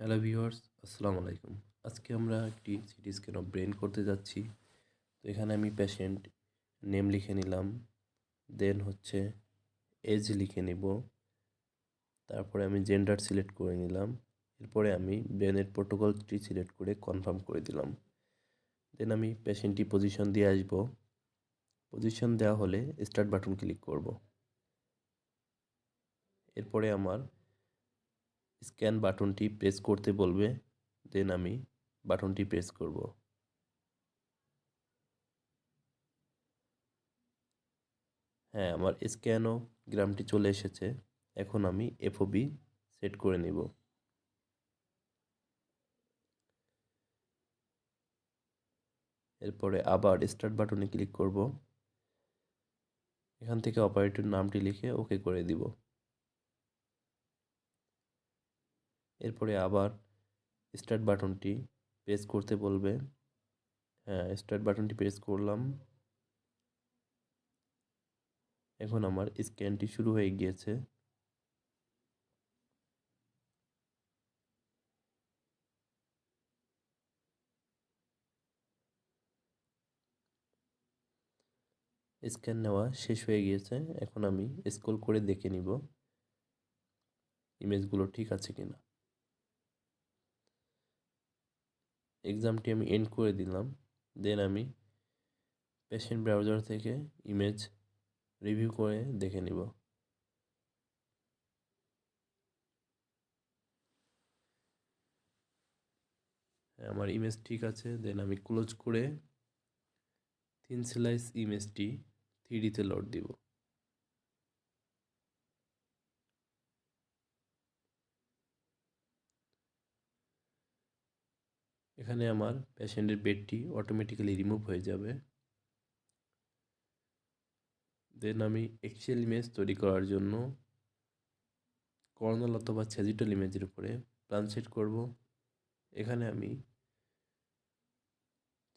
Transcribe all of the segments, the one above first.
Hello viewers, আসসালামু আলাইকুম। আজকে আমরা একটি সিটি স্ক্যান অফ ব্রেন করতে যাচ্ছি। তো এখানে আমি পেশেন্ট নেম লিখে নিলাম, দেন হচ্ছে এজ লিখে নিব, তারপরে আমি জেন্ডার সিলেক্ট করে নিলাম। এরপরে আমি ব্রেনের প্রোটোকলটি সিলেক্ট করে কনফার্ম করে দিলাম। দেন আমি পেশেন্টটি পজিশন দিয়ে আসব। পজিশন দেওয়া হলে স্টার্ট বাটন ক্লিক করব। এরপরে আমার স্ক্যান বাটনটি প্রেস করতে বলবে, দেন আমি বাটনটি প্রেস করব। হ্যাঁ, আমার স্ক্যানোগ্রামটি চলে এসেছে। এখন আমি এফওবি সেট করে নিব। এরপরে আবার স্টার্ট বাটনে ক্লিক করব। এখান থেকে অপারেটর নামটি লিখে ওকে করে দিব। এরপরে আবার স্টার্ট বাটনটি প্রেস করতে বলবে। হ্যাঁ, স্টার্ট বাটনটি প্রেস করলাম। এখন আমার স্ক্যানটি শুরু হয়ে গিয়েছে। স্ক্যান নেওয়া শেষ হয়ে গিয়েছে। এখন আমি স্ক্রল করে দেখে নিব ইমেজগুলো ঠিক আছে কিনা। এক্সামটি আমি এন্ড করে দিলাম। দেন আমি পেশেন্ট ব্রাউজার থেকে ইমেজ রিভিউ করে দেখে নিব। হ্যাঁ, আমার ইমেজ ঠিক আছে। দেন আমি ক্লোজ করে থিন স্লাইস ইমেজটি 3D-তে লোড দিব। এখানে আমার পেশেন্টের বেডটি অটোমেটিক্যালি রিমুভ হয়ে যাবে। দেন আমি এক্সেল ইমেজ তৈরি করার জন্য কর্নাল অথবা স্যাজিটাল ইমেজের উপরে প্ল্যান সেট করব। এখানে আমি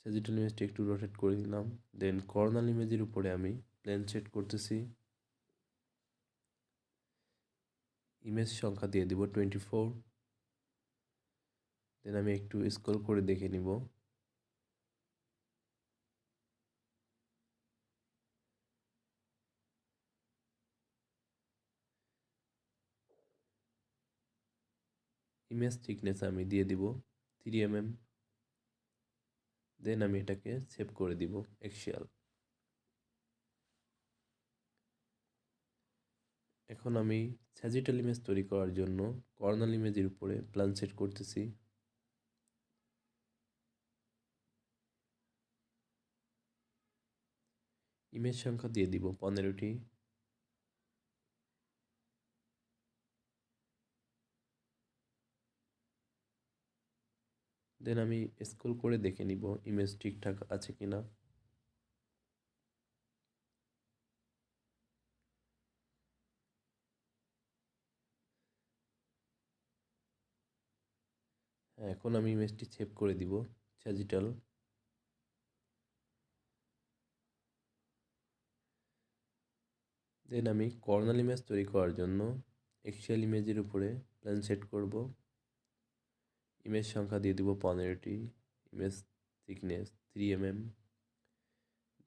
স্যাজিটাল ইমেজটি একটু রোটেট করে দিলাম। দেন কর্নাল ইমেজের উপরে আমি প্ল্যান সেট করতেছি। ইমেজ সংখ্যা দিয়ে দিব 24। দেন আমি একটু স্ক্রল করে দেখে নিব। ইমেজ থিকনেস আমি দিয়ে দিব 3 mm। দেন আমি এটাকে সেভ করে দিব এক্সিয়াল। এখন আমি স্যাজিটাল ইমেজ তৈরি করার জন্য কর্নাল ইমেজের উপরে প্ল্যান সেট করতেছি। ইমেজ সংখ্যা দিয়ে দিব 15টি। দেন আমি স্ক্রল করে দেখে নিব ইমেজ ঠিকঠাক আছে কিনা। হ্যাঁ, এখন আমি ইমেজটি সেভ করে দিব স্যাজিটাল। দেন আমি কর্নাল ইমেজ তৈরি করার জন্য এক্সিয়াল ইমেজের উপরে প্ল্যান সেট করব। ইমেজ সংখ্যা দিয়ে দিব 15টি। Image thickness 3 mm।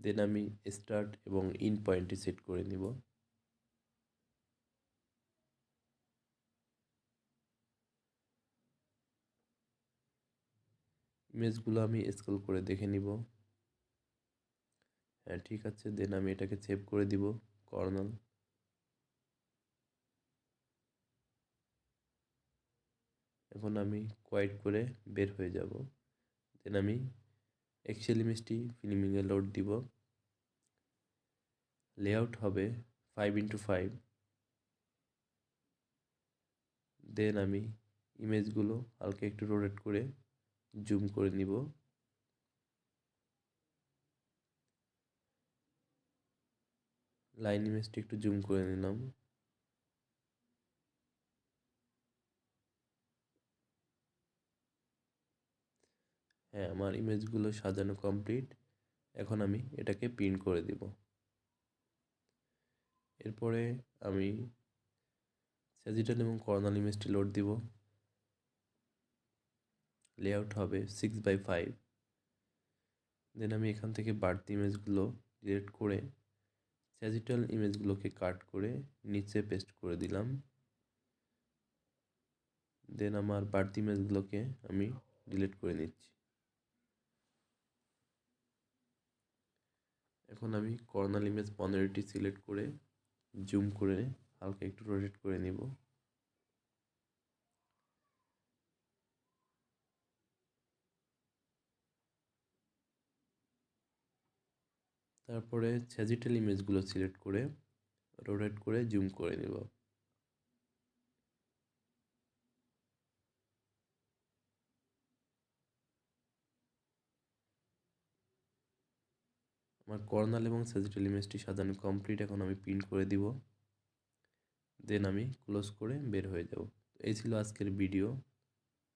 দেন আমি স্টার্ট এবং ইন পয়েন্টটি সেট করে নিব। ইমেজগুলো আমি স্ক্রল করে দেখে নিব। হ্যাঁ, ঠিক আছে। দেন আমি এটাকে সেভ করে দিব কর্নাল। এখন আমি কোয়াইট করে বের হয়ে যাব। দেন আমি এক্সেল ইমেজটি ফিল্মিংয়ে লোড দিব। লেআউট হবে 5x5। দেন আমি ইমেজগুলো হালকা একটু রোটেট করে জুম করে নিব। লাইন ইমেজটি একটু জুম করে নিলাম। হ্যাঁ, আমার ইমেজগুলো সাজানো কমপ্লিট। এখন আমি এটাকে প্রিন্ট করে দিব। এরপরে আমি স্যাজিটাল এবং কর্নাল ইমেজটি লোড দিব। লেআউট হবে 6/5। দেন আমি এখান থেকে বাড়তি ইমেজগুলো ডিলিট করে স্যাজিটাল ইমেজগুলোকে কাট করে নিচে পেস্ট করে দিলাম। দেন আমার বাড়তি ইমেজগুলোকে আমি ডিলিট করে নিচ্ছি। এখন আমি কর্নার ইমেজ 15টি সিলেক্ট করে জুম করে হালকা একটু রোটেট করে নিব। তারপরে স্যাজিটাল ইমেজগুলো সিলেক্ট করে রোটেট করে জুম করে নেব। আমার কর্নাল এবং স্যাজিটাল ইমেজটি সাজানো কমপ্লিট। এখন আমি প্রিন্ট করে দিব। দেন আমি ক্লোজ করে বের হয়ে যাব। এই ছিল আজকের ভিডিও।